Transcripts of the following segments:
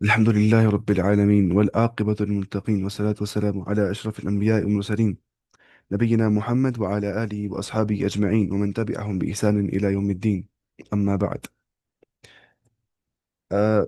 الحمد لله رب العالمين والعاقبة للمتقين والصلاة والسلام على أشرف الأنبياء والمرسلين نبينا محمد وعلى آله وأصحابه أجمعين ومن تبعهم بإحسان إلى يوم الدين أما بعد أه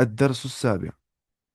الدرس السابع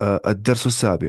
الدرس السابع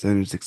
76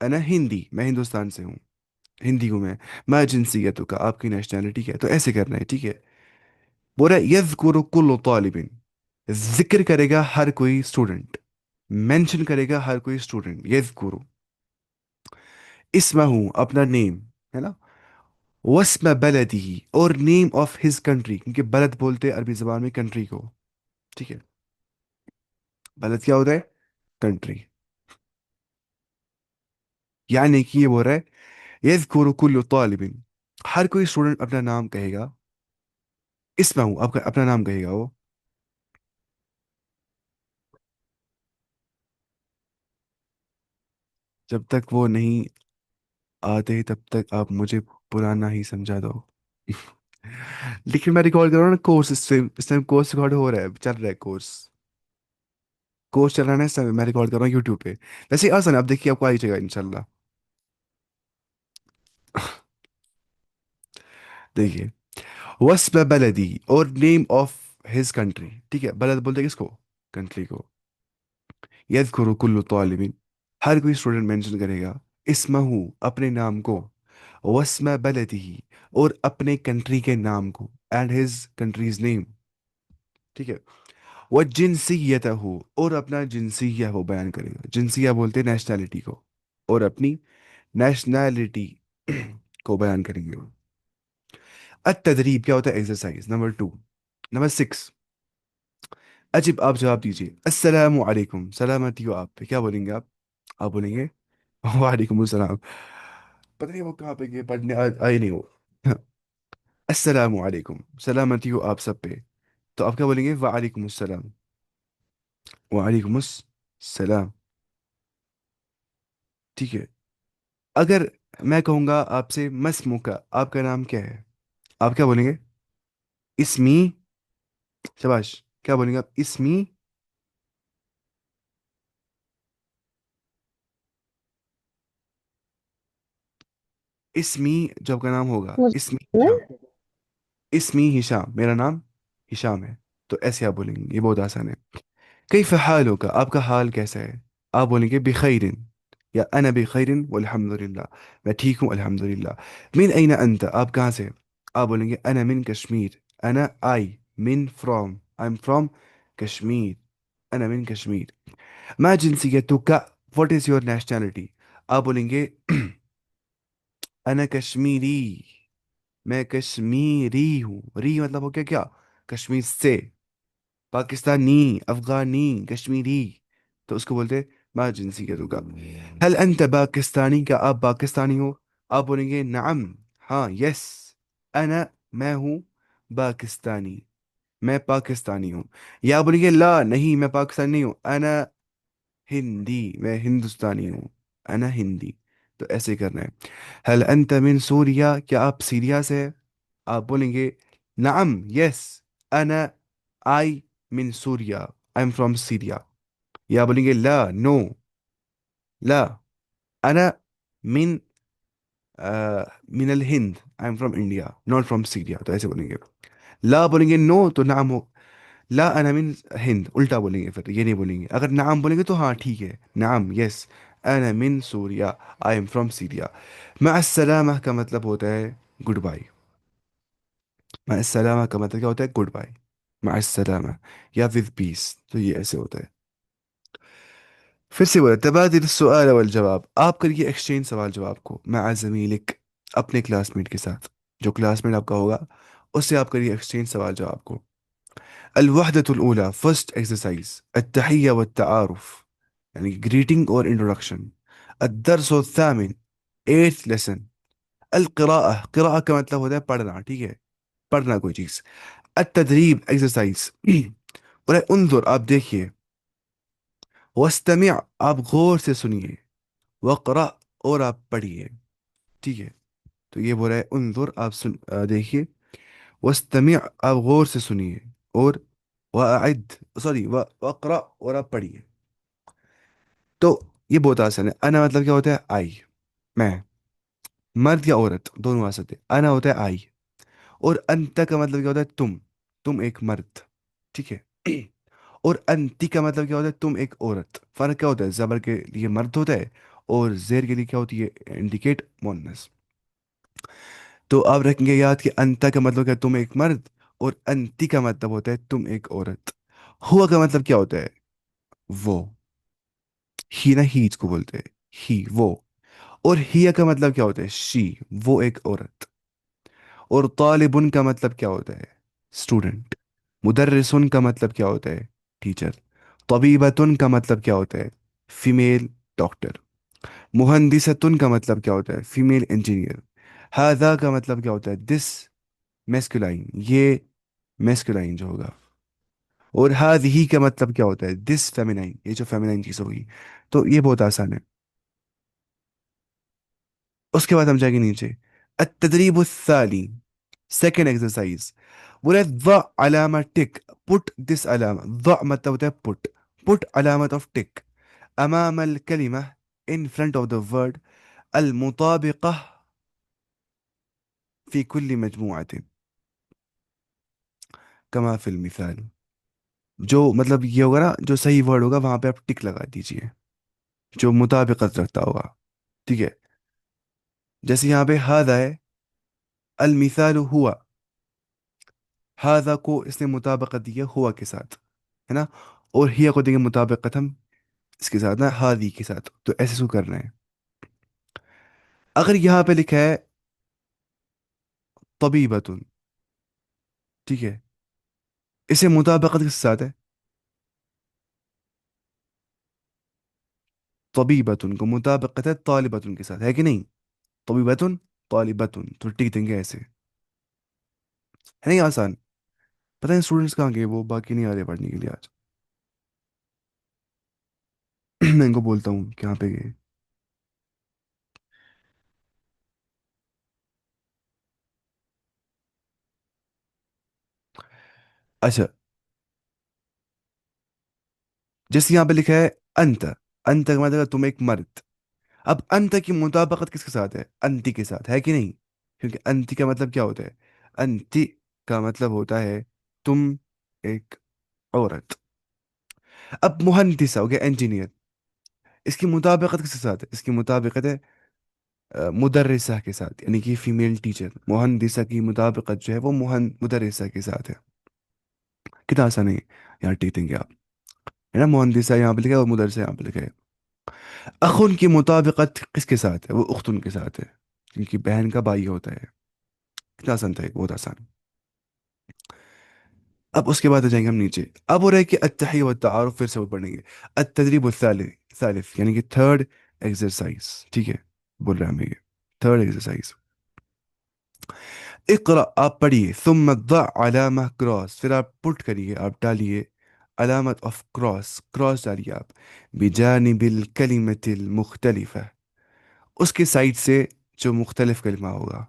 انا ہندی، میں ہندوستان سے ہوں، ہندی ہوں میں. ما جنسیتو کا، آپ کی نیشنلٹی کیا ہے؟ تو ایسے کرنا ہے، ٹھیک ہے. بول رہا ہے یذکر کل طالب، ذکر کرے گا ہر کوئی اسٹوڈنٹ، مینشن کرے گا ہر کوئی اسٹوڈنٹ. یذکر اسمہ، اپنا نیم ہے نا، واسم بلدی، اور نیم آف ہز کنٹری، کیونکہ بلد بولتے ہیں عربی زبان میں کنٹری کو، ٹھیک ہے. بلد کیا ہوتا ہے؟ کنٹری. یعنی کہ یہ بول رہا ہے یذکر کل طالب، ہر کوئی اسٹوڈنٹ اپنا نام کہے گا. اسمہ، آپ کا اپنا نام کہے گا وہ. جب تک وہ نہیں آتے تب تک آپ مجھے پرانا ہی سمجھا دو. لیکن میں ریکارڈ کر رہا ہوں نا کورس، اس ٹائم کورس ریکارڈ ہو رہا ہے، چل رہا ہے کورس. کورس چل رہا ہے نا اس ٹائم، میں ریکارڈ کر رہا ہوں یوٹیوب پہ. ویسے ہی آسان ہے، اب دیکھیے آپ کو آ ہی جائے گا انشاءاللہ. دیکھیے، وسب بلدی، اور نیم آف ہز کنٹری، ٹھیک ہے. بلد بولتے ہیں کس کو؟ کنٹری کو. یذکر کل طالب، ہر کوئی اسٹوڈنٹ مینشن کرے گا اسمہ، اپنے نام کو، وسم بلدی، اور اپنے کنٹری کے نام کو، اینڈ ہز کنٹریز نیم، ٹھیک ہے. وہ جنسیت ہو، اور اپنا جنسیہ وہ بیان کرے گا. جنسیہ بولتے ہیں نیشنلٹی کو، اور اپنی نیشنلٹی کو بیان کریں گے. التدریب کیا ہوتا ہے؟ Exercise number 2. نمبر 6، عجب، آپ جواب دیجیے. السلام علیکم، سلامتی ہو آپ پہ، کیا بولیں گے آپ؟ آپ بولیں گے وعلیکم السلام. پتہ نہیں وہ کہاں پہ گئے پڑھنے، آئے نہیں وہ. السلام علیکم، سلامتی ہو آپ سب پہ. تو آپ کیا بولیں گے؟ وعلیکم السلام. وعلیکم السلام، ٹھیک ہے. اگر میں کہوں گا آپ سے مسمو کا، آپ کا نام کیا ہے؟ آپ کیا بولیں گے؟ اسمی. شباش، کیا بولیں گے آپ؟ اسمی. اسمی جو آپ کا نام ہوگا، اسمی مسلم. ہشام. اسمی ہشام، میرا نام ہشام ہے. تو ایسے آپ بولیں گے، یہ بہت آسان ہے. کیف حالک، آپ کا حال کیسا ہے؟ آپ بولیں گے بخیر، یا انا بخیر والحمد للہ، میں ٹھیک ہوں الحمد للہ. من این انت، آپ کہاں سے؟ آپ بولیں گے انا من کشمیر. انا آئی، من from, I am from Kashmir. انا من کشمیر. ما جنسیتک، واٹ از یور نیشنلٹی؟ آپ بولیں گے انا کشمیری، میں کشمیری ہوں. ری مطلب ہو گیا کیا؟ کشمیر سے. پاکستانی، افغانی، کشمیری. تو اس کو بولتے ہیں ما جنسیتک. هل انت پاکستانی، کیا آپ پاکستانی ہو؟ آپ بولیں گے نعم، ہاں، یس. انا، میں ہوں پاکستانی، میں پاکستانی ہوں. یا بولیں گے لا نہیں، میں پاکستانی نہیں ہوں، انا ہندی، میں ہندوستانی ہوں، انا ہندی. تو ایسے کرنا ہے. هل انت من سوریا، کیا آپ سیریا سے ہے؟ آپ بولیں گے نعم، یس، انا، آئی من سوریا، آئی ایم فرام سیریا. یا بولیں گے لا، نو، لا، انا من من الہند، I am from India, not from Syria. تو ایسے بولیں گے. لا بولیں گے نو تو نعم ہو. لا انا من ہند، الٹا بولیں گے، پھر یہ نہیں بولیں گے. اگر نعم بولیں گے تو ہاں ٹھیک ہے، نعم، یس، انا من سوریا، آئی ایم فرام سیریا. مع السلامہ کا مطلب ہوتا ہے گڈ بائی. مع السلامہ کا مطلب کیا ہوتا ہے؟ Good by. مع السلامہ، یا ود پیس. تو یہ ایسے ہوتا ہے. پھر سے بولا تبادل السؤال والجواب، آپ کریے ایکسچینج سوال جواب کو مع زمیلک، اپنے کلاس میٹ کے ساتھ. جو کلاس میٹ آپ کا ہوگا اس سے آپ کریے ایکسچینج سوال جواب کو. الوحدة الأولى، فرسٹ ایکسرسائز. التحية والتعارف، یعنی greeting اور introduction. الدرس الثامن، eighth lesson. القراءة، قراءة کا مطلب ہوتا ہے پڑھنا، ٹھیک ہے، پڑھنا کوئی چیز. التدریب، ایکسرسائز. اور انظر، آپ دیکھیے. واستمع، آپ غور سے سنیے. وقرأ، اور آپ پڑھیے، ٹھیک ہے. تو یہ بول رہا ہے انظر، آپ دیکھیے. واستمع، آپ غور سے سنیے. اور وأعد، سوری، وقرأ، اور آپ پڑھیے. تو یہ بہت آسان ہے. انا مطلب کیا ہوتا ہے؟ آئی، میں. مرد یا عورت دونوں آ سکتے ہیں. انا ہوتا ہے آئی. اور انت کا مطلب کیا ہوتا ہے؟ تم ایک مرد، ٹھیک ہے. اور انتی کا مطلب کیا ہوتا ہے؟ تم ایک عورت. فرق کیا ہوتا ہے؟ زبر کے لیے مرد ہوتا ہے، اور زیر کے لیے کیا ہوتی ہے؟ انڈیکیٹ مونس. تو آپ رکھیں گے یاد کہ انتا کا مطلب کیا؟ تم ایک مرد. اور انتی کا مطلب ہوتا ہے تم ایک عورت. ہوا کا مطلب کیا ہوتا ہے؟ وہ. ہی نہ ہی اس کو بولتے ہیں. ہی وہ. اور ہیا کا مطلب کیا ہوتا ہے؟ شی. وہ ایک عورت. اور طالبن کا مطلب کیا ہوتا ہے؟ اسٹوڈنٹ. مدرسن کا مطلب کیا ہوتا ہے؟ ٹیچر. طبیبتن کا مطلب کیا ہوتا ہے؟ Female doctor. مہندستن کا مطلب کیا ہوتا ہے؟ Female engineer. ہاذا کا مطلب کیا ہوتا ہے؟ دس. میسکولائن. یہ میسکولائن جو ہوگا. اور ہی کا مطلب کیا ہوتا ہے؟ دس فیمینائن. یہ جو فیمینائن چیز ہوگی. تو یہ بہت آسان ہے. اس کے بعد ہم جائیں گے نیچے. التدریب الثانی. Second exercise. بولے ضع علامہ ٹک. پٹ دس علامہ. ضع مطلب ہوتا ہے پٹ. پٹ علامت آف ٹک امام الکلمہ in front of the word المطابقة في كل مجموعة كما في المثال. جو مطلب یہ ہوگا نا، جو صحیح ورڈ ہوگا وہاں پہ آپ ٹک لگا دیجئے جو مطابقت رکھتا ہوگا. ٹھیک ہے. جیسے یہاں پہ ہاذا ہے. المثال ہوا. ہاذا کو اس نے مطابقت دی ہے ہوا کے ساتھ، ہے نا. اور ہیا کو دیں گے مطابقت ہم اس کے ساتھ نا ہادی کے ساتھ. تو ایسے شو کرنا ہے. اگر یہاں پہ لکھا ہے طبیبتن، ٹھیک ہے، اسے مطابقت کس کے ساتھ ہے؟ طبیبتن کو مطابقت ہے طالبتن کے ساتھ، ہے کہ نہیں؟ طبیبتن طالبتن تو ٹک دیں گے ایسے. ہے نہیں آسان؟ پتہ نہیں اسٹوڈنٹس کہاں گئے، وہ باقی نہیں آ رہے پڑھنے کے لیے آج. میں ان کو بولتا ہوں کہاں پہ گئے. اچھا. جیسے یہاں پہ لکھا ہے انت. انت کا مطلب ہے تم ایک مرد. اب انت کی مطابقت کس کے ساتھ ہے؟ انتی کے ساتھ، ہے کہ نہیں؟ کیونکہ انتی کا مطلب کیا ہوتا ہے؟ انتی کا مطلب ہوتا ہے تم ایک عورت. اب مہندسہ ہو گیا انجینئر. اس کی مطابقت کس کے ساتھ ہے؟ اس کی مطابقت ہے مدرسہ کے ساتھ، یعنی کہ فیمیل ٹیچر. مہندسہ کی مطابقت جو ہے وہ مدرسہ کے ساتھ ہے. کتنا آسان ہے. یہاں ٹھیک دیں گے آپ، ہے نا. مہندسہ یہاں پہ لکھا ہے اور مدرسہ یہاں پہ لکھا ہے. اخن کی مطابقت کس کے ساتھ ہے؟ وہ اختن کے ساتھ ہے، کیونکہ بہن کا بھائی ہوتا ہے. کتنا آسان تھا، بہت آسان. اب اس کے بعد آ جائیں گے ہم نیچے. اب ہو رہا ہے کہ التحیہ والتعارف پھر سے وہ پڑھیں گے. التدریب الثالث یعنی کہ تھرڈ ایکسرسائز. ٹھیک ہے، بول رہے ہیں ہمیں یہ تھرڈ ایکسرسائز. اقرا آپ پڑھیے، ثم ضع علامہ کراس، پھر آپ پٹ کریے، آپ ڈالیے علامت آف کراس. کراس ڈالیے آپ بجانب الکلمۃ المختلفہ، اس کے سائڈ سے جو مختلف کلمہ ہوگا.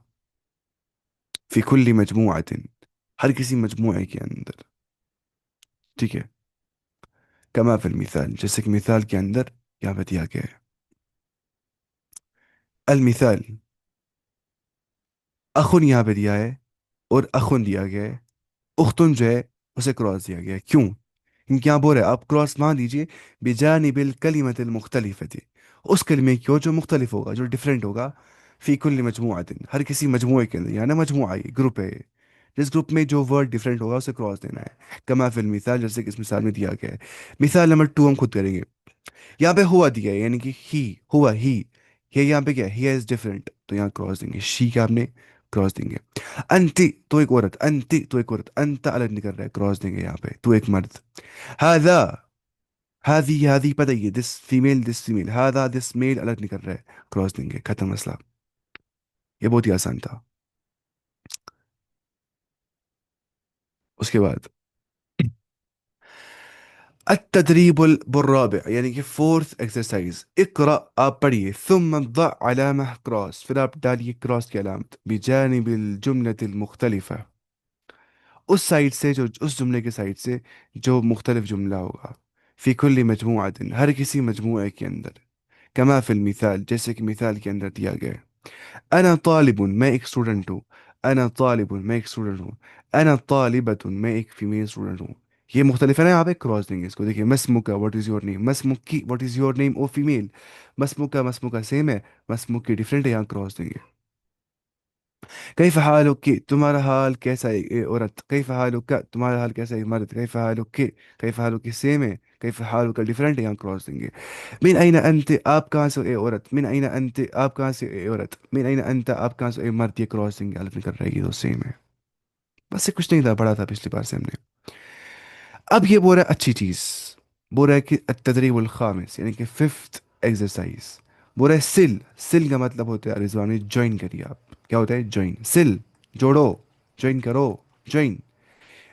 فی کل مجموعۃ، ہر کسی مجموعے کے اندر. ٹھیک ہے. کما فی المثال، جیسے کہ مثال کے اندر یہاں پہ دیا گیا ہے. المثال اخن یہاں پہ دیا ہے اور اخن دیا گیا ہے. اختن جو ہے اسے کراس دیا گیا ہے. کیوں؟ کیونکہ یہاں بول رہے ہیں آپ کراس مان دیجئے بجانب الکلمۃ المختلفۃ، اس کلمے کی جو مختلف ہوگا، جو ڈفرینٹ ہوگا. فی کل مجموعۃ، ہر کسی مجموعے کے اندر، یعنی مجموعہ یہ گروپ ہے. جس گروپ میں جو ورڈ ڈفرینٹ ہوگا اسے کراس دینا ہے. کما فی المثال، جیسے کہ اس مثال میں دیا گیا ہے. مثال نمبر 2 ہم خود کریں گے. یہاں پہ ہوا دیا ہے، یعنی کہ ہی ہوا ہی. یہ یہاں پہ کیا ہے؟ ہی از ڈفرینٹ، تو یہاں کراس دیں گے. شی کا آپ نے کراس دیں گے. انتی تو ایک عورت، انتی تو ایک عورت. انت الگ نکل رہا ہے، کراس دیں گے یہاں پہ. تو ایک مرد. ہاذا هذه پتہ یہ دس فیمیل، دس فیمیل. هذا دس میل الگ نکل رہا ہے، کراس دیں گے. ختم مسئلہ. یہ بہت ہی آسان تھا. اس کے بعد التدریب الرابع یعنی کہ فورتھ ایکسرسائز. اقرا آپ پڑھیے، ثم ضع علامہ کراس، پھر آپ ڈالیے کراس کی علامت بجانب الجملة المختلفة، اس سائڈ سے، جو اس جملے کے سائڈ سے جو مختلف جملہ ہوگا. فی کل مجموعۃ، ہر کسی مجموعے کے اندر. کما فی المثال، جیسے کہ مثال کے اندر دیا گیا ہے. انا طالب، میں ایک اسٹوڈنٹ ہوں. انا طالب، میں ایک اسٹوڈنٹ ہوں. انا طالبۃ، میں ایک فیمیل اسٹوڈنٹ ہوں. یہ مختلف ہے نا، آپ ایک کراس دیں گے اس کو. دیکھیے، مسمک، واٹ از یور نیم. مسمک کی، what is your name o female. مسموکہ سیم ہے، مسموکی ڈفرینٹ ہے، یہاں کراس دیں گے. کیف حالک، تمہارا حال کیسا ہے اے عورت، کیف حالک تمہارا حال کیسا ہے مرد، کیف حالک، کیف حالک سیم ہے، کیف حالک ڈفرینٹ ہے، یہاں کراس دیں گے. من این انت، آپ کہاں سے ہو اے عورت، من این انت آپ کہاں سے ہو اے عورت، من این انت آپ کہاں سے ہو اے مرد، یہ کراس دیں گے، الف نکل رہے گی، تو سیم ہے. بس یہ کچھ نہیں تھا، پڑھا تھا پچھلی بار سے ہم نے. اب یہ بول رہا ہے اچھی چیز، بول رہا ہے کہ التدریب الخامس یعنی کہ ففتھ ایکسرسائز. بول رہا ہے سل، سل کا مطلب ہوتا ہے رضوان میں جوائن کریے آپ، کیا ہوتا ہے جوائن، سل جوڑو، جوائن کرو، جوائن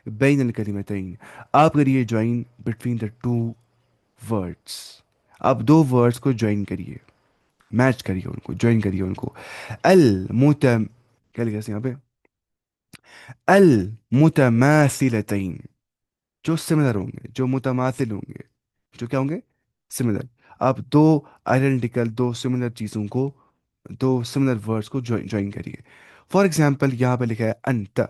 بین الکلمتین، آپ کریے join between the two words. آپ دو ورڈس کو جوائن کریے، میچ کریے ان کو، جوائن کریے ان کو. المتم کیا لکھا ہے یہاں پہ، المتماثلتین، جو سملر ہوں گے، جو متماثل ہوں گے، جو کیا ہوں گے، سملر. آپ دو آئیڈینٹیکل، دو سملر چیزوں کو، دو سملر ورڈز کو جوائن کریے. فار ایگزامپل یہاں پہ لکھا ہے انت،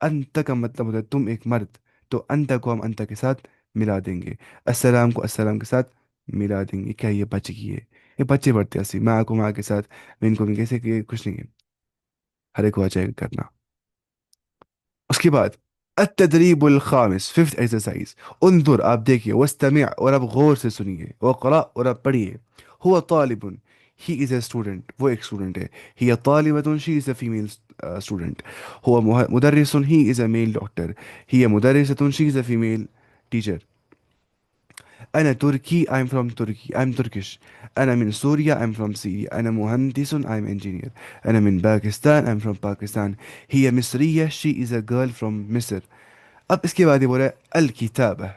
انت کا مطلب ہوتا ہے تم ایک مرد، تو انت کو ہم انت کے ساتھ ملا دیں گے، السلام کو السلام کے ساتھ ملا دیں گے. کیا یہ بچ گئی ہے، یہ بچے پڑھتے ہیں اسی ماں کو ماں کے ساتھ، میں ان کو کیسے کہ کچھ نہیں ہے، ہر ایک کو آ جائے گا کرنا. اس کے بعد التدریب الخامس ففتھ ایکسرسائز. انظر آپ دیکھیے، واستمع اور آپ غور سے سنیے، وقرا اور آپ پڑھیے. هو طالب، he is a student، وہ ایک اسٹوڈنٹ ہے. هي طالبة، she is a female student. هو مدرس، he is a male doctor. He Madressatul, she is a female teacher. أنا تركي، I'm from Turkey، I'm Turkish. أنا من سوريا، I'm from Syria. أنا مهندس، I'm engineer. أنا من Pakistan, I'm from Pakistan. He مصرية، she is a girl from مصر. اب اس کے بعد یہ بول رہا ہے الکتابہ.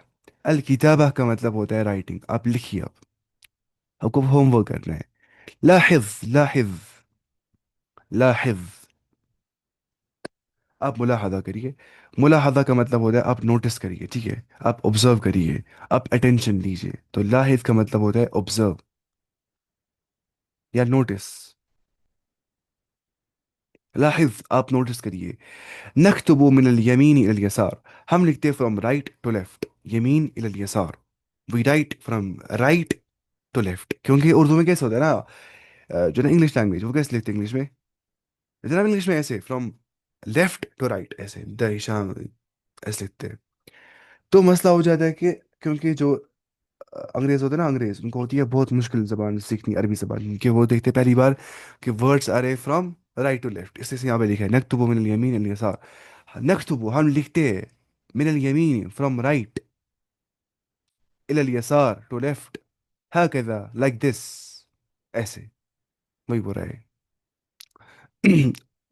الکتابہ کا مطلب ہوتا ہے رائٹنگ، آپ لکھیے. آپ کو ہوم ورک کرنا ہے. لاحظ، لاحظ، لاحظ، آپ ملاحظہ کریے. ملاحظہ کا مطلب ہوتا ہے آپ نوٹس کریے، ٹھیک ہے، آپ آبزرو کریے، آپ اٹینشن دیجیے. تو لاحظ کا مطلب ہوتا ہے آبزرو یا نوٹس. لاحظ آپ نوٹس کریے. نکتب من الیمین الی الیسار، ہم لکھتے فرام رائٹ ٹو لیفٹ، یمین الی الیسار. We right from right to left, کیونکہ اردو میں کیسے ہوتا ہے نا، جو نا انگلش لینگویج وہ کیسے لکھتے ہیں انگلش میں، جناب انگلش میں ایسے فرام لیفٹ ٹو رائٹ، ایسے دہشان ایسے لکھتے ہیں. تو مسئلہ ہو جاتا ہے کہ کیونکہ جو انگریز ہوتے ہیں نا، انگریز ان کو ہوتی ہے بہت مشکل زبان سیکھنی عربی زبان، کہ وہ دیکھتے پہلی بار کہ ورڈس آ رہے فرام رائٹ ٹو لیفٹ، اس سے یہاں پہ لکھا ہے نکتب من الیمین الی الیسار. نکتب ہم لکھتے ہیں، من الیمین فرام رائٹ، الى الیسار ٹو لیفٹ، ہکذا لائک دس، ایسے. وہی بول رہا ہے.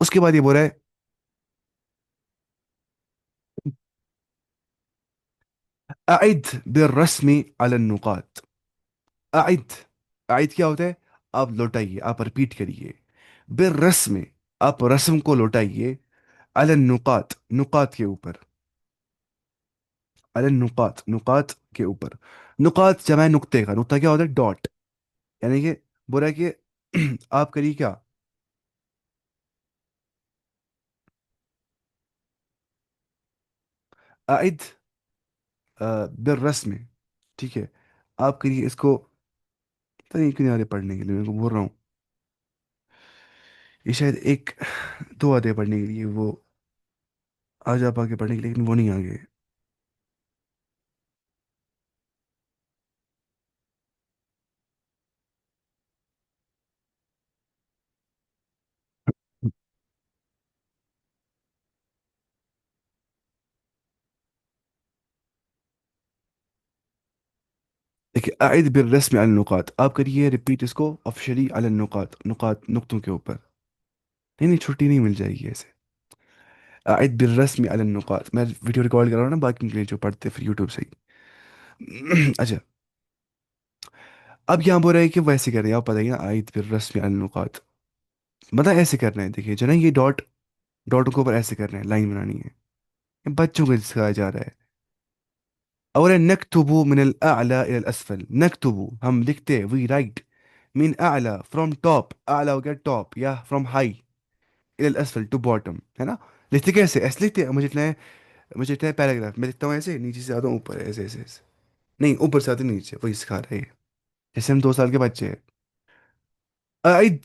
اس کے بعد یہ بول رہا ہے اعد بالرسم على النقاط. اعد، اعد کیا ہوتا ہے، آپ لوٹائیے، آپ رپیٹ کریے. بالرسم، آپ رسم کو لوٹائیے، علی النقاط، نقاط کے اوپر، علی النقاط، نقاط کے اوپر. نقاط جمع نقطے کا، نقطہ کیا ہوتا ہے، ڈاٹ. یعنی کہ بول رہا ہے کہ آپ کریے کیا، اعد بالرسم، ٹھیک ہے. آپ کریے اس کو، پتہ نہیں کیوں نہیں آ رہے پڑھنے کے لیے، میں کو بول رہا ہوں یہ شاید ایک دو آتے پڑھنے کے لیے، وہ آ جا پا کے پڑھنے کے لیے، لیکن وہ نہیں آگے. دیکھیے اعد بالرسم علی النقاط، آپ کریے ریپیٹ اس کو آفیشلی علی النقاط، نقاط نقطوں کے اوپر. نہیں نہیں، چھٹی نہیں مل جائے گی ایسے. اعد بالرسم علی النقاط، میں ویڈیو ریکارڈ کر رہا ہوں نا باقی کے لیے جو پڑھتے ہیں پھر یوٹیوب سے ہی. اچھا، اب یہاں بول رہے ہیں کہ ویسے کر رہے ہیں، آپ بتائیے نا اعد بالرسم علی النقاط، مطلب ایسے کرنا ہے. دیکھیے جو نا یہ ڈاٹ، ڈاٹوں کے اوپر ایسے کرنا ہے، لائن بنانی ہے. یہ بچوں کو سکھایا جا رہا ہے. اولا نکتبو من الاعلى الى الاسفل، نکتبو ہم لکھتے، وی رائٹ، من اعلى فرام ٹاپ، اعلى ہو گیا ٹاپ، یا فرام ہائی الى الاسفل ٹو باٹم، ہے نا. لکھتے کیسے، ایسے لکھتے ہیں. مجھے اتنا ہے، مجھے اتنا ہے پیراگراف، میں لکھتا ہوں ایسے نیچے سے آتا ہوں اوپر، ایسے ایسے ایسے. نہیں اوپر سے آتے نیچے، وہی سکھا رہے ہیں جیسے ہم 2 سال کے بچے ہیں. أعد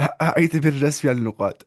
أعد بالرسم على النقاط.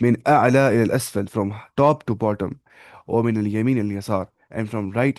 من أعلى إلى الأسفل, from top to bottom, ومن اليمين إلى اليسار, and from right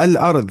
العرض.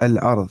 العرض,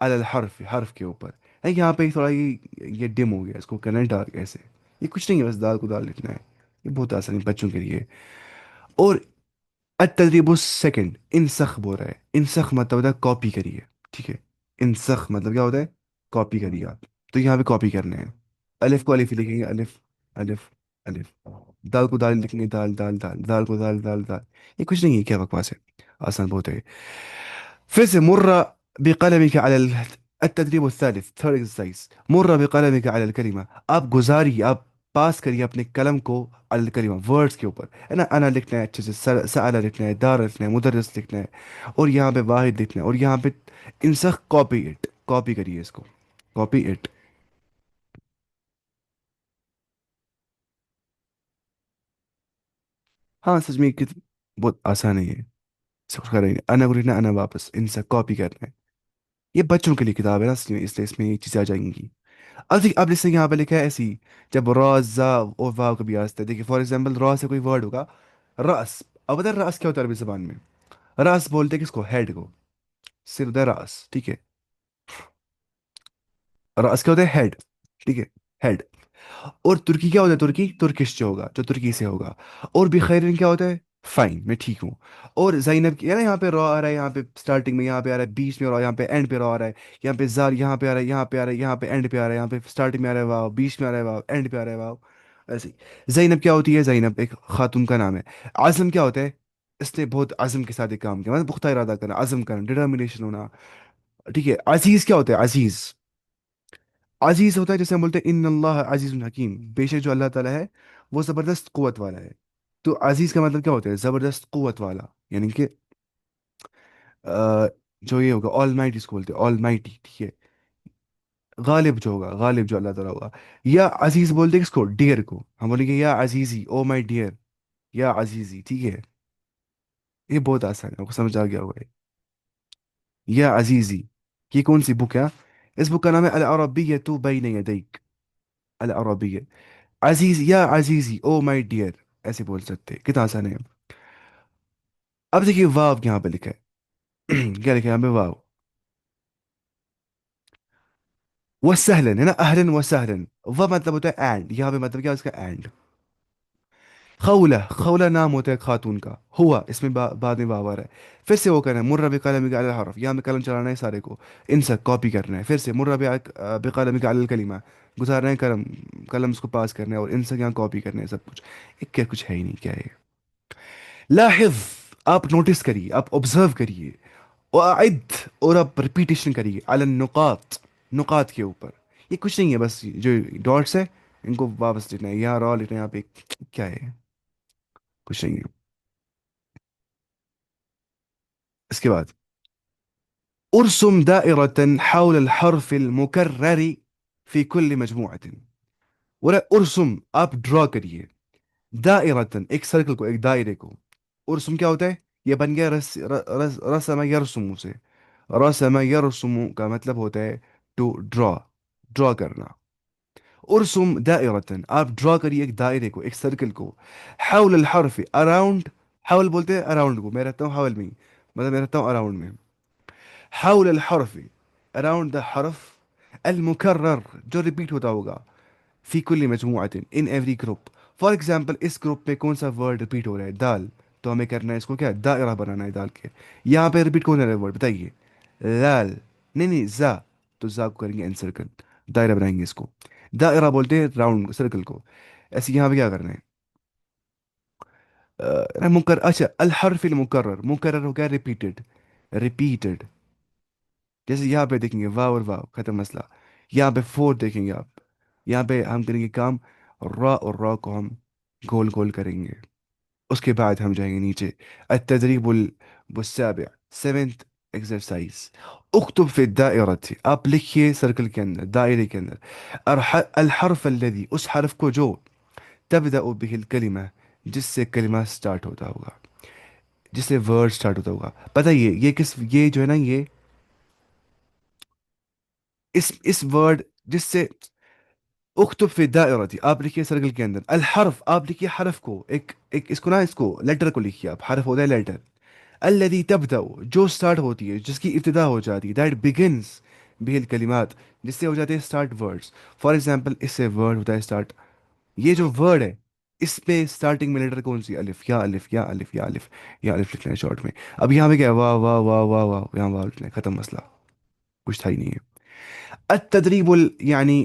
علی الحرف، حرف کے اوپر ہے، یہاں پہ تھوڑا یہ ڈم ہو گیا، اس کو کرنا ہے ڈارک ایسے. یہ کچھ نہیں ہے، بس دال کو دال لکھنا ہے. یہ بہت آسان ہے بچوں کے لیے. اور التدریب السیکنڈ، انسخ بول رہا ہے. انسخ مطلب ہوتا ہے کاپی کریے. ٹھیک ہے. انسخ مطلب کیا ہوتا ہے؟ کاپی کریے آپ. تو یہاں پہ کاپی کرنا ہے. الف کو الف ہی لکھیں گے، الف الف الف. دال کو دال لکھیں گے، دال دال دال. دال کو دال دال دال. یہ کچھ نہیں ہے، کیا بکواس ہے. آسان بہت ہے. پھر سے مر بقلمك على التدريب الثالث third exercise. مر بقلمك على الكلمة. آپ گزاری، آپ پاس کریے اپنے قلم کو على الکلمہ، ورڈز کے اوپر ہے نا. انا لکھنا ہے اچھے سے، سأل لکھنا ہے، دار لکھنا ہے، مدرس لکھنا ہے، اور یہاں پہ واحد لکھنا ہے، اور یہاں پہ انسخ کاپی اٹ. کاپی کریے اس کو، کاپی اٹ. ہاں سچ میں بہت آسان ہے یہ. سب کچھ کر رہے ہیں، انا کو لکھنا ہے، انا واپس انسخ کاپی کرنا ہے. یہ بچوں کے لیے کتاب ہے نا، اس لیے اس میں یہ چیزیں آ جائیں گی. اب جیسے یہاں پہ لکھا ہے ایسی، جب را زا اور واو کبھی آتا ہے، دیکھیے فار ایگزامپل را سے کوئی ورڈ ہوگا، رأس. اب بتا رأس کیا ہوتا ہے عربی زبان میں؟ رأس بولتے ہیں کس کو؟ ہیڈ کو. سر ہوتا ہے رأس. ٹھیک ہے. رأس کیا ہوتا ہے؟ ہیڈ. ٹھیک ہے. ہیڈ. اور ترکی کیا ہوتا ہے؟ ترکی ترکش جو ہوگا، جو ترکی سے ہوگا. اور بخیرن کیا ہوتا ہے؟ فائن، میں ٹھیک ہوں. اور زینب کی نا، یہاں پہ را آ رہا ہے، یہاں پہ سٹارٹنگ میں، یہاں پہ آ رہا ہے بیچ میں، اور یہاں پہ اینڈ پہ را آ رہا ہے. یہاں پہ زار یہاں پہ آ رہا ہے، یہاں پہ آ رہا ہے، یہاں پہ اینڈ پہ آ رہا ہے، یہاں پہ سٹارٹنگ میں آ رہا ہے واو، بیچ میں آ رہا ہے واو، اینڈ پہ آ رہا ہے واو. ایسے ہی زینب کیا ہوتی ہے؟ زینب ایک خاتون کا نام ہے. عزم کیا ہوتا ہے؟ اس نے بہت عزم کے ساتھ ایک کام کیا، مطلب پختہ ارادہ کرنا، عزم کرنا، ڈٹرمنیشن ہونا. ٹھیک ہے. عزیز کیا ہوتا ہے؟ عزیز. عزیز ہوتا ہے جیسے ہم بولتے ہیں ان اللہ عزیز الحکیم، بے شک جو اللہ تعالیٰ ہے وہ زبردست قوت والا ہے. تو عزیز کا مطلب کیا ہوتا ہے؟ زبردست قوت والا. یعنی کہ جو یہ ہوگا آل مائٹی، اس کو بولتے ہیں آل مائٹی. ٹھیک ہے. غالب جو ہوگا، غالب جو اللہ تعالیٰ ہوگا. یا عزیز بولتے ہیں کس کو؟ ڈیئر کو. ہم بولیں گے یا عزیزی، او مائی ڈیئر، یا عزیزی. ٹھیک ہے. یہ بہت آسان ہے، آپ کو سمجھ آ گیا ہوگا یہ. یا عزیزی. یہ کون سی بک ہے؟ اس بک کا نام ہے العربیۃ بین یدیک. العربیہ. عزیز، یا عزیزی، او مائی ڈیئر. ایسے بول سکتے ہیں، کتنا آسان ہے. اب دیکھیے واو یہاں پہ لکھا ہے. کیا لکھا ہے یہاں پہ؟ واو. وسہلن ہے نا، اہلن وسہلن. وہ مطلب ہوتا ہے اینڈ. یہاں پہ مطلب کیا ہے اس کا؟ اینڈ. خولہ، خولہ نام ہوتا ہے خاتون کا. ہوا اس میں بعد میں واو آ رہا ہے. پھر سے وہ کرنا ہے مر بقلم علی الحرف. یہاں پہ قلم چلانا ہے سارے کو، ان سے کاپی کرنا ہے. پھر سے مر بقلم علی الکلمہ، گزارنا ہے قلم، قلم اس کو پاس کرنا ہے، اور ان سے یہاں کاپی کرنا ہے سب کچھ. ایک کیا کچھ ہے ہی نہیں، کیا ہے. لاحظ، آپ نوٹس کریے، آپ آبزرو کریے. وعد، اور آپ ریپیٹیشن کریے. علی النقاط، نقاط کے اوپر. یہ کچھ نہیں ہے، بس جو ڈاٹس ہے ان کو واپس لکھنا ہے. یہاں را لکھنا ہے، یہاں پہ کیا ہے؟ کچھ نہیں ہے. اس کے بعد ارسم دائرة حول الحرف المكرر في كل مجموعة. ولا ارسم، آپ ڈرا کریے. دائرة، ایک سرکل کو، ایک دائرے کو. ارسم کیا ہوتا ہے؟ یہ بن گیا رسم یرسم سے. رسم یرسم کا مطلب ہوتا ہے ٹو ڈرا، ڈرا کرنا. ارسم دائرة، آپ ڈرا کریے ایک دائرے کو، ایک سرکل کو. حول الحرف، اراؤنڈ. حول بولتے ہیں اراؤنڈ کو، میں رہتا ہوں حول میں ہی، مطلب میں رہتا ہوں اراؤنڈ میں. حول الحرف، اراؤنڈ دا حرف. المکرر، جو ریپیٹ ہوتا ہوگا. فی کل مجموعۃ، in every group. For example اس گروپ میں کون سا ورڈ ریپیٹ ہو رہا ہے؟ دال. تو ہمیں کرنا ہے اس کو کیا؟ دائرہ بنانا ہے دال کے. یہاں پہ ریپیٹ کون ہو رہا ہے ورڈ بتائیے؟ لال. نہیں نہیں، زا. تو زا کو کریں گے ان سرکل، دائرہ بنائیں گے اس کو. دائرہ بولتے ہیں راؤنڈ سرکل کو. ایسے یہاں پہ کیا کرنا ہے؟ اچھا، الحرف المکرر، مکرر ہو گیا ریپیٹڈ، ریپیٹڈ. جیسے یہاں پہ دیکھیں گے واو اور واو، ختم مسئلہ. یہاں پہ فور دیکھیں گے آپ. یہاں پہ ہم کریں گے کام، را اور را کو ہم گول گول کریں گے. اس کے بعد ہم جائیں گے نیچے. التدریب السابع، سیونتھ ایکسرسائز. اکتب فی الدائرة، آپ لکھیے سرکل کے اندر، دائرے کے اندر. الحرف الذي، اس حرف کو جو تبدأ به الکلمہ، جس سے کلمہ سٹارٹ ہوتا ہوگا، جس سے ورڈ سٹارٹ ہوتا ہوگا. بتائیے یہ کس، یہ جو ہے نا، یہ اس ورڈ جس سے اکتب فی الدائرة، آپ لکھیے سرکل کے اندر. الحرف، آپ لکھیے حرف کو، ایک اس کو نا، اس کو لیٹر کو لکھیے آپ. حرف ہوتا ہے لیٹر. الذي تبدأ، جو سٹارٹ ہوتی ہے، جس کی ابتدا ہو جاتی ہے. دیٹ بگنس به الکلمات، جس سے ہو جاتے ہیں اسٹارٹ ورڈس. فار ایگزامپل اس سے ورڈ ہوتا ہے اسٹارٹ. یہ جو ورڈ ہے اس پہ اسٹارٹنگ میں لیٹر کون سی؟ الف. یا الف یا الف یا الف. یا الف لکھنا ہے شارٹ میں. اب یہاں پہ کیا ہے؟ واہ واہ واہ واہ واہ، یہاں واہ لکھنا ہے، ختم مسئلہ. کچھ تھا ہی نہیں ہے. التدريب يعني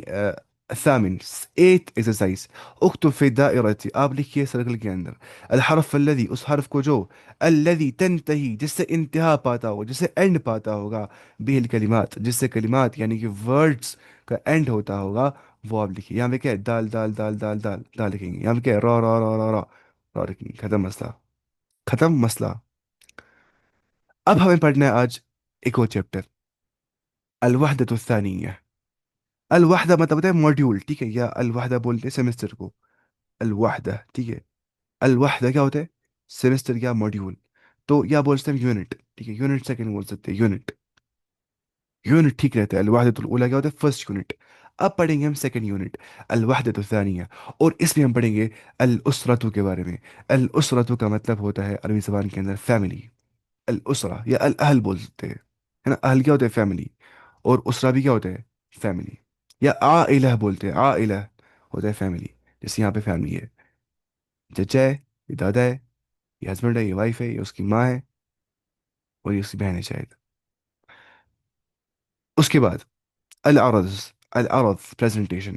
الثامن، eighth exercise. اكتب في الدائرة، آپ لکھیے سرکل کے اندر، الحرف الذي، اس حرف کو جو، الذي تنتہی، جس سے انتہا پاتا ہوگا، جس سے اینڈ پاتا ہوگا، به الکلمات، جس سے کلمات یعنی کہ ورڈز کا اینڈ ہوتا ہوگا، وہ آپ لکھیے. یہاں پہ کیا ہے؟ دال دال دال دال دال دال لکھیں گے. یہاں پہ کیا ہے؟ را را را را را را لکھیں گے. ختم مسئلہ. ختم مسئلہ. اب ہمیں پڑھنا ہے آج ایک اور چیپٹر، الوحدة الثانية. الوحدہ مطلب ہوتا ہے ماڈیول، ٹھیک ہے، یا الوحدہ بولتے ہیں سیمسٹر کو. الوحدہ، ٹھیک ہے. الوحدہ کیا ہوتا ہے؟ سیمسٹر یا ماڈیول. تو یا بول سکتے ہیں یونٹ، ٹھیک ہے، یونٹ سیکنڈ بول سکتے ہیں، یونٹ. یونٹ ٹھیک رہتا ہے. الوحدۃ الاولیٰ کیا ہوتا ہے؟ First unit. اب پڑھیں گے ہم سیکنڈ یونٹ، الوحدۃ الثانیہ. اور اس میں ہم پڑھیں گے الاسرۃ کے بارے میں. الاسرۃ کا مطلب ہوتا ہے عربی زبان کے اندر فیملی. الاسرہ یا الاہل بول سکتے ہیں، ہے نا. اہل کیا ہوتا ہے؟ فیملی. اور اسرہ بھی کیا ہوتا ہے؟ فیملی. یا عائلہ بولتے ہیں، عائلہ ہوتا ہے فیملی. جیسے یہاں پہ فیملی ہے، چچا ہے، یہ دادا ہے، یہ ہسبینڈ ہے، یہ وائف ہے، یہ اس کی ماں ہے، اور یہ اس کی بہن ہے شاید. اس کے بعد العرض. العرض پریزنٹیشن.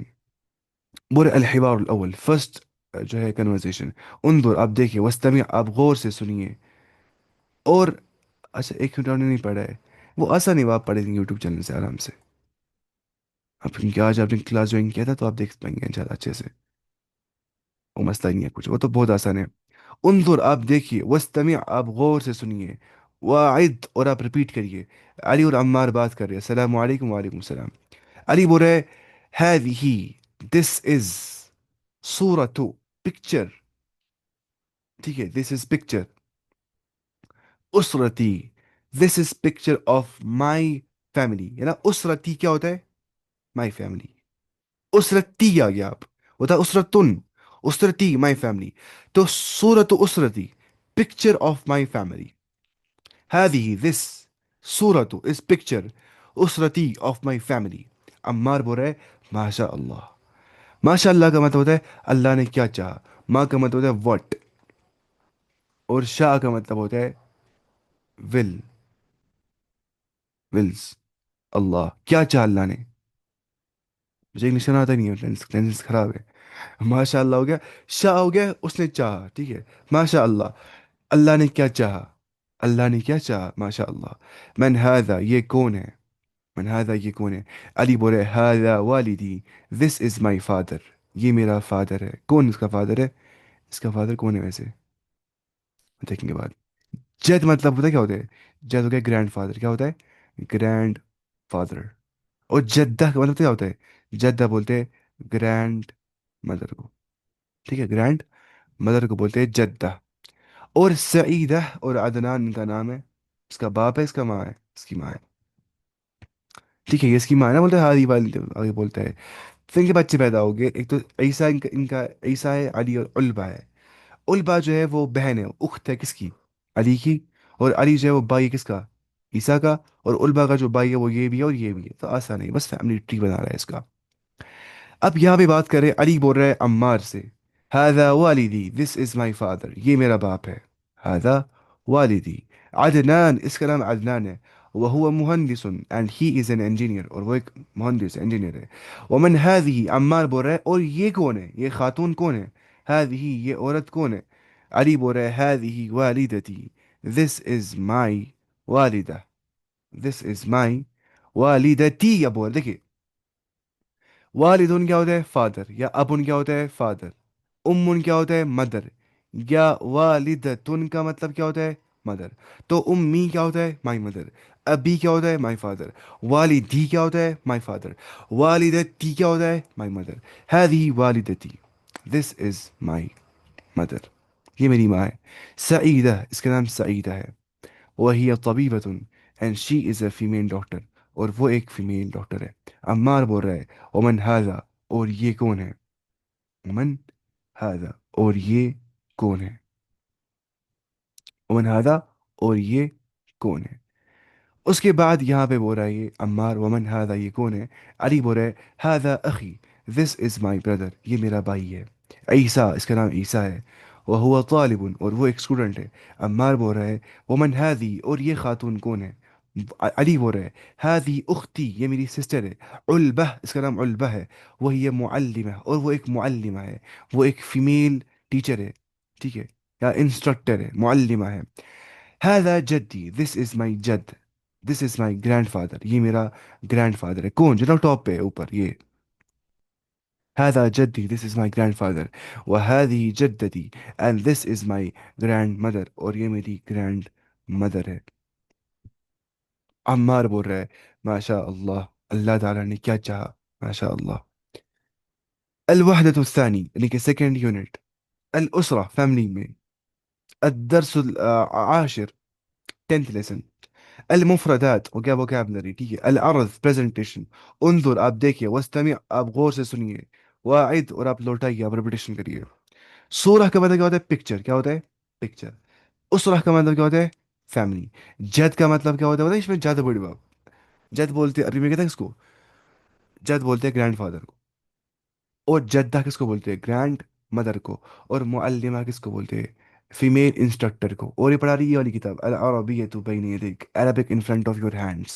بر الحوار الاول، فرسٹ جو ہے کنورزیشن. انظر، آپ دیکھیے، واستمع، آپ غور سے سنیے. اور اچھا ایک منٹ، آپ نے نہیں پڑھا ہے، وہ آسان ہے، وہ آپ پڑھیں گے یوٹیوب چینل سے آرام سے. اب کیونکہ آج آپ نے کلاس جوائن کیا تھا تو آپ دیکھ پائیں گے انشاءاللہ اچھے سے. وہ مسئلہ ہی نہیں ہے کچھ، وہ تو بہت آسان ہے. انظر، آپ دیکھیے، واستمع، آپ غور سے سنیے، واعد، اور آپ ریپیٹ کریے. علی اور عمار بات کر رہے ہیں، السلام علیکم. وعلیکم السلام. علی بول رہے هذه، this is، صورت، پکچر، ٹھیک ہے، this is picture. اسرتی، this is picture of my family، ہے نا. اسرتی کیا ہوتا ہے؟ my family. اسرتی آ گیا، آپ ہوتا ہے اسرتن. اسرتی my family. تو صورت اسرتی، picture of my family. هذه this صورة is picture أسرتي of my family. Ammar بول رہے ماشاء اللہ. ماشاء اللہ کا مطلب ہوتا ہے اللہ نے کیا چاہا. ماں کا مطلب ہوتا ہے what. اور شاہ کا مطلب ہوتا ہے will، wills. اللہ کیا چاہا اللہ نے. مجھے انگلش آتا نہیں ہے، ٹینس خراب ہے. ماشاء اللہ ہو گیا، شاہ ہو گیا اس نے چاہا، ٹھیک ہے. ماشاء اللہ، اللہ نے کیا چاہا، اللہ نے کیا چاہا. ماشاء اللہ. من هذا، یہ کون ہے. من هذا، یہ کون ہے. علی بولے هذا والدی، this is my father، یہ میرا فادر ہے. کون اس کا فادر ہے؟ اس کا فادر کون ہے ویسے؟ دیکھیں گے بعد. جد مطلب ہوتا ہے کیا ہوتا ہے؟ جد ہو گیا گرینڈ فادر. کیا ہوتا ہے؟ Grand father. اور جدہ کا مطلب کیا ہوتا ہے؟ جدہ بولتے ہیں گرینڈ مدر کو، ٹھیک ہے، گرینڈ مدر کو بولتے ہیں جدہ. اور سعیدہ اور عدنان ان کا نام ہے. اس کا باپ ہے، اس کا ماں ہے، اس کی ماں ہے، ٹھیک ہے. یہ اس کی ماں ہے نا، بولتے ہیں ہادی والد آگے بولتا ہے. پھر ان کے بچے پیدا ہو گئے. ایک تو عیسیٰ، ان کا عیسیٰ ہے، علی اور علبہ ہے. علبہ جو ہے وہ بہن ہے، اخت ہے کس کی؟ علی کی. اور علی جو ہے وہ بھائی ہے کس کا؟ عیسیٰ کا. اور علبہ کا جو بھائی ہے وہ یہ بھی ہے اور یہ بھی ہے. تو آسان ہے، بس فیملی ٹری بنا رہا ہے اس کا. اب یہاں پہ بات کریں، علی بول رہا ہے عمار سے هذا والدی، this is my father، یہ میرا باپ ہے. هذا والدی. عدنان، اس کا نام عدنان ہے. وهو مهندس and he is an engineer، اور وہ ایک مہندس انجینئر ہے. ومن هذه، عمار بول رہا ہے اور یہ کون ہے، یہ خاتون کون ہے. هذه، یہ عورت کون ہے. علی بول رہا ہے هذه والدتی، this is my والدہ، this is my والدتی. یا بول دیکھیے، والدن کیا ہوتا ہے؟ فادر. یا ابن کیا ہوتا ہے؟ فادر. امن کیا ہوتا ہے؟ مدر. یا والدتن کا مطلب کیا ہوتا ہے؟ مدر. تو امی کیا ہوتا ہے؟ My mother. ابی کیا ہوتا ہے؟ My father. والدی کیا ہوتا ہے؟ My father. والدتی کیا ہوتا ہے؟ My mother. هذه والدتی، this is my mother، یہ میری ماں ہے. سعیدہ، اس کا نام سعیدہ ہے. وہی طبیبۃ and she is a female doctor, اور وہ ایک فیمیل ڈاکٹر ہے. عمار بول رہا ہے ومن هذا، اور یہ کون ہے. ومن هذا، اور یہ کون ہے. ومن هذا، اور یہ کون ہے. اس کے بعد یہاں پہ بول رہا ہے یہ عمار، ومن ہاذا، یہ کون ہے؟ علی بول رہا ہے ہاذا اخی، دس از مائی بردر، یہ میرا بھائی ہے، عیسیٰ، اس کا نام عیسیٰ ہے، وہ طالب، اور وہ ایک اسٹوڈنٹ ہے۔ عمار بول رہا ہے ومن ہاذی، اور یہ خاتون کون ہے؟ علی بول رہا ہے ہاذی اختی، یہ میری سسٹر ہے، علبہ، اس کا نام علبہ ہے، وہ یہ معلمہ، اور وہ ایک معلمہ ہے، وہ ایک فیمیل ٹیچر ہے، ٹھیک ہے، یا انسٹرکٹر ہے، معلمہ ہے۔ هذا جدی، دس از مائی جد، دس از مائی گرینڈ فادر، یہ میرا گرینڈ فادر ہے، کون جو نا ٹاپ پہ ہے اوپر یہ، هذا جدی، دس از مائی گرینڈ فادر، وهذه جدتي، and this is my grandmother، اور یہ میری گرینڈ مدر ہے۔ عمار بول رہا ہے ماشاء اللہ، اللہ تعالیٰ نے کیا چاہا، ماشاء اللہ۔ الوحدة الثانی یعنی کہ سیکنڈ یونٹ، الاسرہ فیملی میں، الدرس العاشر، 10th لیسن، المفردات ہو گیا ووکیبلری، ٹھیک ہے، العرض پریزنٹیشن، انظر آپ دیکھیے، واستمع آپ غور سے سنیے، واعد اور آپ لوٹائیے، آپ ریپیٹیشن کریے۔ سورہ کا مطلب کیا ہوتا ہے؟ پکچر، کیا ہوتا ہے؟ پکچر۔ اسرہ کا مطلب کیا ہوتا ہے؟ فیملی۔ جد کا مطلب کیا ہوتا ہے؟ اس میں جد بڑی باپ، جد بولتے عربی میں کہتے ہیں اس کو، جد بولتے ہیں گرینڈ فادر کو، اور جدہ کس کو بولتے ہیں؟ گرینڈ مدر کو، اور معلمہ کس کو بولتے ہیں؟ فیمیل انسٹرکٹر کو۔ اور یہ پڑھا رہی ہے یہ والی کتاب العربیۃ بین یدیک، Arabic in front of your hands.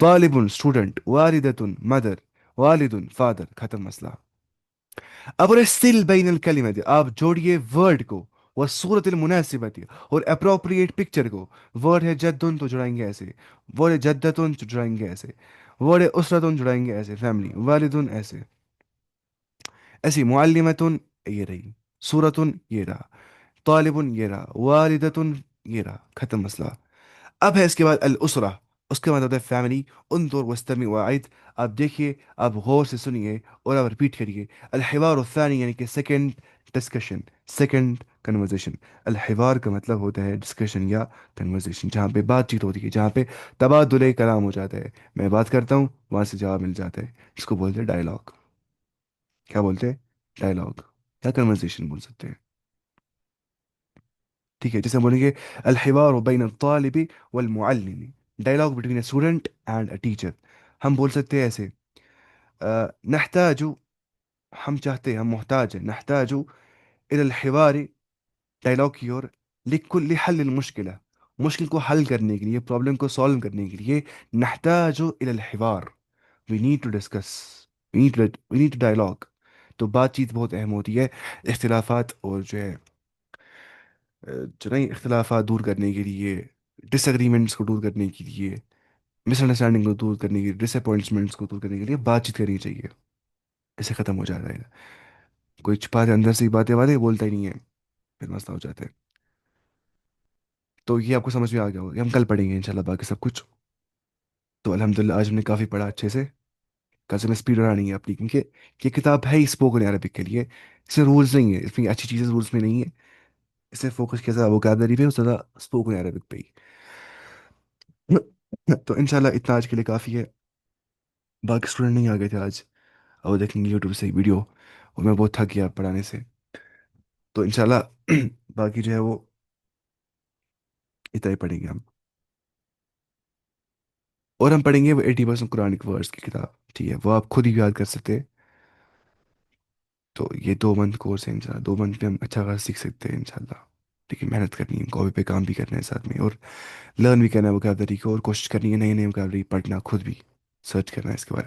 طالب اسٹوڈنٹ، والدۃ مدر، والد فادر، ختم مسئلہ۔ اب سل بین الکلمت، آپ جوڑیے ورڈ کو، وہ صورت المناسبت، اور اپروپریٹ پکچر کو۔ ورڈ ہے جدن تو جڑائیں گے ایسے، ورڈ ہے جدتن تو جڑائیں گے ایسے، ورڈ ہے اسرتن جڑائیں گے ایسے، فیملی، والدن ایسے، ایسی معلمتن یہ رہی، صورتن یہ رہا، طالب یہ رہا، والدتن یہ رہا، ختم مسئلہ۔ اب ہے اس کے بعد الاسرہ، اس کے بعد ہوتا ہے فیملی۔ انظر واستمع واعد، آپ دیکھیے، آپ غور سے سنیے، اور آپ ریپیٹ کریے۔ الحوار الثانی یعنی کہ سیکنڈ ڈسکشن، سیکنڈ کنورزیشن۔ الحوار کا مطلب ہوتا ہے ڈسکشن یا کنورزیشن، جہاں پہ بات چیت ہوتی ہے، جہاں پہ تبادلہ کلام ہو جاتا ہے، میں بات کرتا ہوں وہاں سے جواب مل جاتا ہے، اس کو بولتے ہیں ڈائلاگ۔ کیا بولتے ہیں؟ ڈائلاگ یا کنورزیشن بول سکتے ہیں، ٹھیک ہے، جیسے ہم بولیں گے الحوار بین الطالب والمعلم، dialogue between a student and a teacher. ہم بول سکتے ہیں ایسے نحتاج، ہم چاہتے ہیں، ہم محتاج ہیں، نحتاج الى الحوار، ڈائلاگ کی اور، لکل حل المشکلہ، مشکل کو حل کرنے کے لیے، پرابلم کو سالو کرنے کے لیے، نحتاج الى الحوار، we need to discuss, we need to dialogue. تو بات چیت بہت اہم ہوتی ہے، اختلافات اور جو ہے جو نہیں اختلافات دور کرنے کے لیے، ڈس اگریمنٹس کو دور کرنے کے لیے، مس انڈرسٹینڈنگ کو دور کرنے کے لیے، ڈس اپوائنٹمنٹس کو دور کرنے کے لیے بات چیت کرنی چاہیے، اسے ختم ہو جاتا ہے۔ کوئی چھپاتے اندر سے ہی باتیں والے بولتا ہی نہیں ہے، پھر مسئلہ ہو جاتا ہے۔ تو یہ آپ کو سمجھ میں آ گیا ہوگا، یہ ہم کل پڑھیں گے انشاءاللہ باقی سب کچھ۔ تو الحمدللہ آج ہم نے کافی پڑھا اچھے سے، کل سے میں اسپیڈ بڑھانی ہے اپنی، کیونکہ یہ کتاب ہے ہی اسپوکن عربک کے لیے، اس میں رولز نہیں ہے، اس میں اچھی چیزیں رولز میں نہیں ہے، اس سے فوکس کیا زیادہ ووکیبلری پہ اور زیادہ اسپوکن عربک پہ ہی۔ تو انشاءاللہ اتنا آج کے لیے کافی ہے، باقی اسٹوڈنٹ نہیں آ گئے تھے آج، اور وہ دیکھیں گے یوٹیوب سے ویڈیو، اور میں بہت تھک گیا پڑھانے سے، تو انشاءاللہ باقی جو ہے وہ اتنا ہی پڑھیں گے ہم، اور ہم پڑھیں گے وہ 80% قرآنک ورڈز کی کتاب، ٹھیک ہے، وہ آپ خود ہی یاد کر سکتے ہیں۔ تو یہ 2 منتھ کورس ہے انشاءاللہ، 2 منتھ میں ہم اچھا خاصا سیکھ سکتے ہیں انشاءاللہ، لیکن محنت کرنی ہے، کاپی پہ کام بھی کرنا ہے ساتھ میں، اور لرن بھی کرنا ہے ووکیبلری کو، اور کوشش کرنی ہے نئی نئی ووکیبلری پڑھنا، خود بھی سرچ کرنا ہے اس کے بارے میں۔